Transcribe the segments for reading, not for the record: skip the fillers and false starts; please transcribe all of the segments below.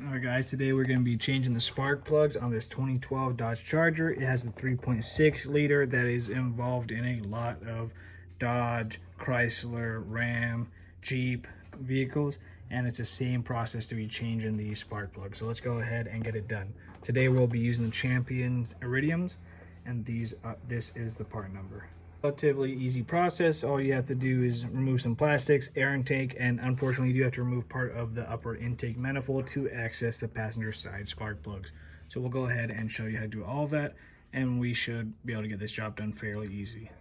Alright guys, today we're going to be changing the spark plugs on this 2012 Dodge Charger. It has the 3.6 liter that is involved in a lot of Dodge, Chrysler, Ram, Jeep vehicles, and it's the same process to be changing the spark plugs. So let's go ahead and get it done. Today we'll be using the Champions Iridiums, and this is the part number. Relatively easy process. All you have to do is remove some plastics, air intake, and unfortunately you do have to remove part of the upper intake manifold to access the passenger side spark plugs. So we'll go ahead and show you how to do all of that, and we should be able to get this job done fairly easy.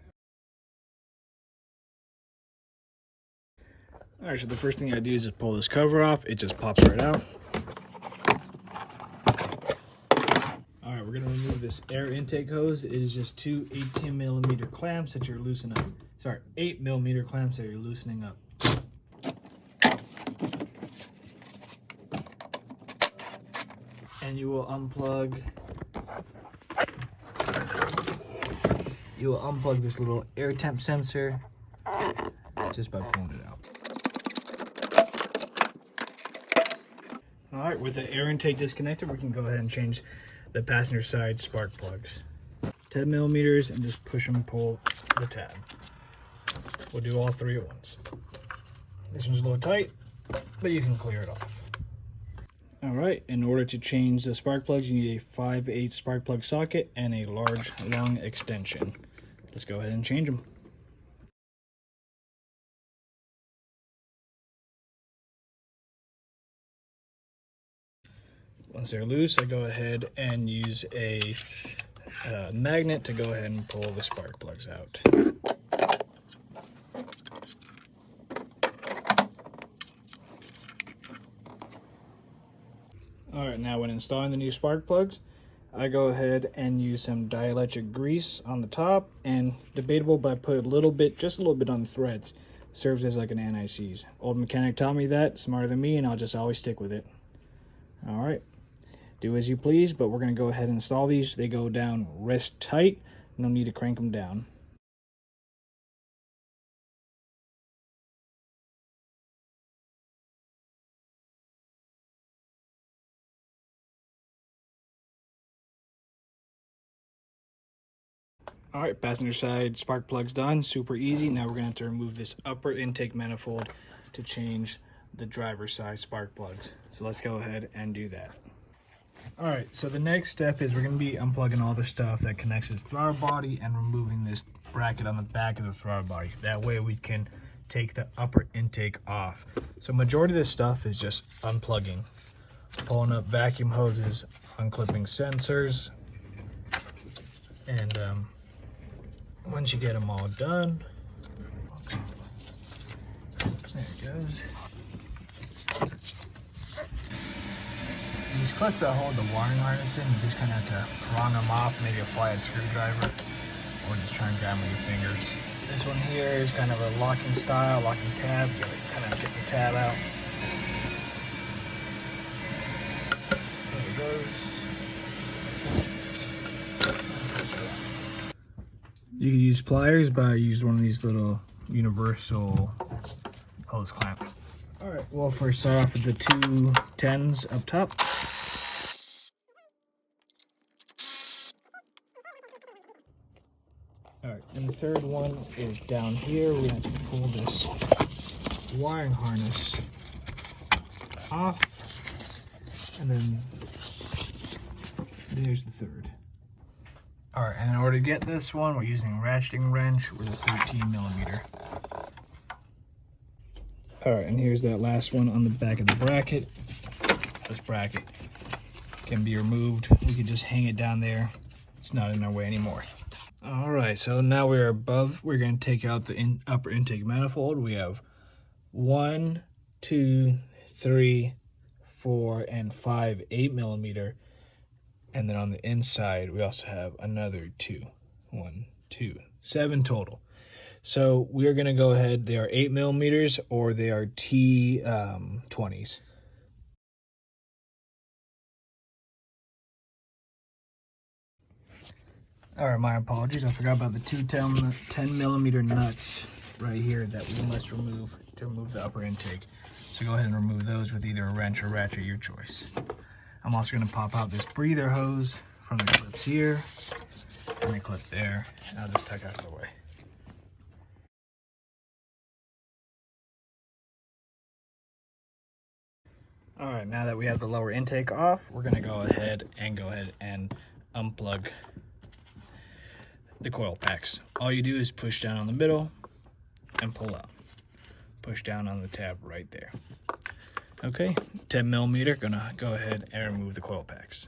Alright, so the first thing I do is just pull this cover off. It just pops right out. Alright, we're going to remove this air intake hose. It is just two 18mm clamps that you're loosening up. Sorry, 8mm clamps that you're loosening up. And you will unplug this little air temp sensor just by pulling it out. Alright, with the air intake disconnected, we can go ahead and change the passenger side spark plugs. 10mm, and just push and pull the tab. We'll do all three at once. This one's a little tight, but you can clear it off. Alright, in order to change the spark plugs, you need a 5/8 spark plug socket and a large long extension. Let's go ahead and change them. Once they're loose, I go ahead and use a magnet to go ahead and pull the spark plugs out. Alright, now when installing the new spark plugs, I go ahead and use some dielectric grease on the top, and debatable, but I put a little bit, just a little bit on the threads. Serves as like an anti-seize. Old mechanic taught me that, smarter than me, and I'll just always stick with it. Alright. Do as you please, but we're going to go ahead and install these. They go down wrist tight. No need to crank them down. Alright, passenger side spark plugs done. Super easy. Now we're going to have to remove this upper intake manifold to change the driver's side spark plugs. So let's go ahead and do that. Alright, so the next step is we're going to be unplugging all the stuff that connects to this throttle body and removing this bracket on the back of the throttle body. That way we can take the upper intake off. So majority of this stuff is just unplugging. Pulling up vacuum hoses, unclipping sensors, and once you get them all done, there it goes. These clips that hold the wiring harness in, you just kind of have to prong them off, maybe a flathead screwdriver, or just try and grab them with your fingers. This one here is kind of a locking style, locking tab. You gotta kind of get the tab out. There it goes. You could use pliers, but I used one of these little universal hose clamps. Alright, well, first start off with the two 10s up top. Alright, and the third one is down here. We're going to have to pull this wiring harness off. And then there's the third. Alright, and in order to get this one, we're using a ratcheting wrench with a 13mm. Alright, and here's that last one on the back of the bracket. This bracket can be removed. We can just hang it down there. It's not in our way anymore. Alright, so now we're above. We're going to take out the upper intake manifold. We have 1, 2, 3, 4, and 5 8mm. And then on the inside, we also have another 2. 1, 2, 7 total. So we are going to go ahead. They are 8mm or they are T20s. Alright, my apologies. I forgot about the two 10mm nuts right here that we must remove to remove the upper intake. So go ahead and remove those with either a wrench or ratchet, your choice. I'm also going to pop out this breather hose from the clips here and the clip there. I'll just tuck out of the way. All right, now that we have the lower intake off, we're going to go ahead and unplug the coil packs. All you do is push down on the middle and pull out. Push down on the tab right there. Okay, 10 millimeter, gonna go ahead and remove the coil packs.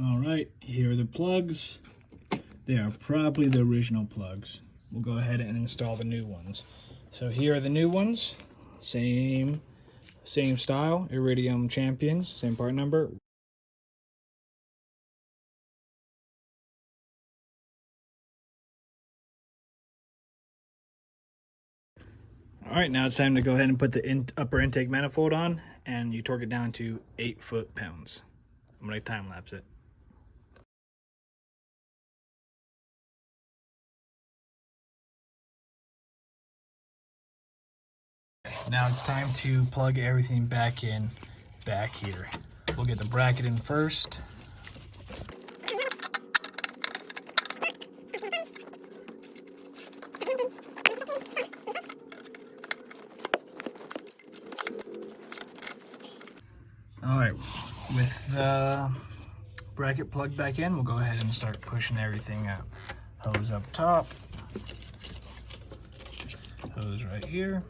All right, here are the plugs. They are probably the original plugs. We'll go ahead and install the new ones. So here are the new ones. Same style, Iridium Champions, same part number. All right, now it's time to go ahead and put the upper intake manifold on, and you torque it down to 8 foot-pounds. I'm gonna time lapse it. Now it's time to plug everything back in back here. We'll get the bracket in first. All right, with the bracket plugged back in, we'll go ahead and start pushing everything out. Hose up top, hose right here,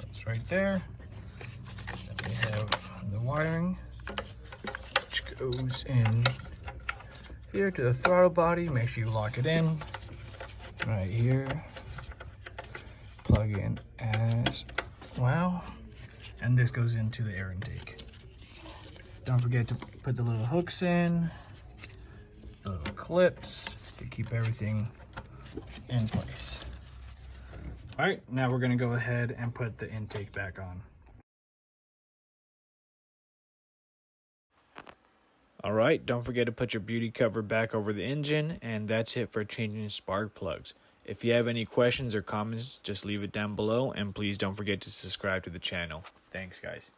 hose right there. Then we have the wiring, which goes in here to the throttle body. Make sure you lock it in right here. Plug in as well. And this goes into the air intake. Don't forget to put the little hooks in, the little clips to keep everything in place. All right, now we're gonna go ahead and put the intake back on. All right, don't forget to put your beauty cover back over the engine, and that's it for changing spark plugs. If you have any questions or comments, just leave it down below, and please don't forget to subscribe to the channel. Thanks, guys.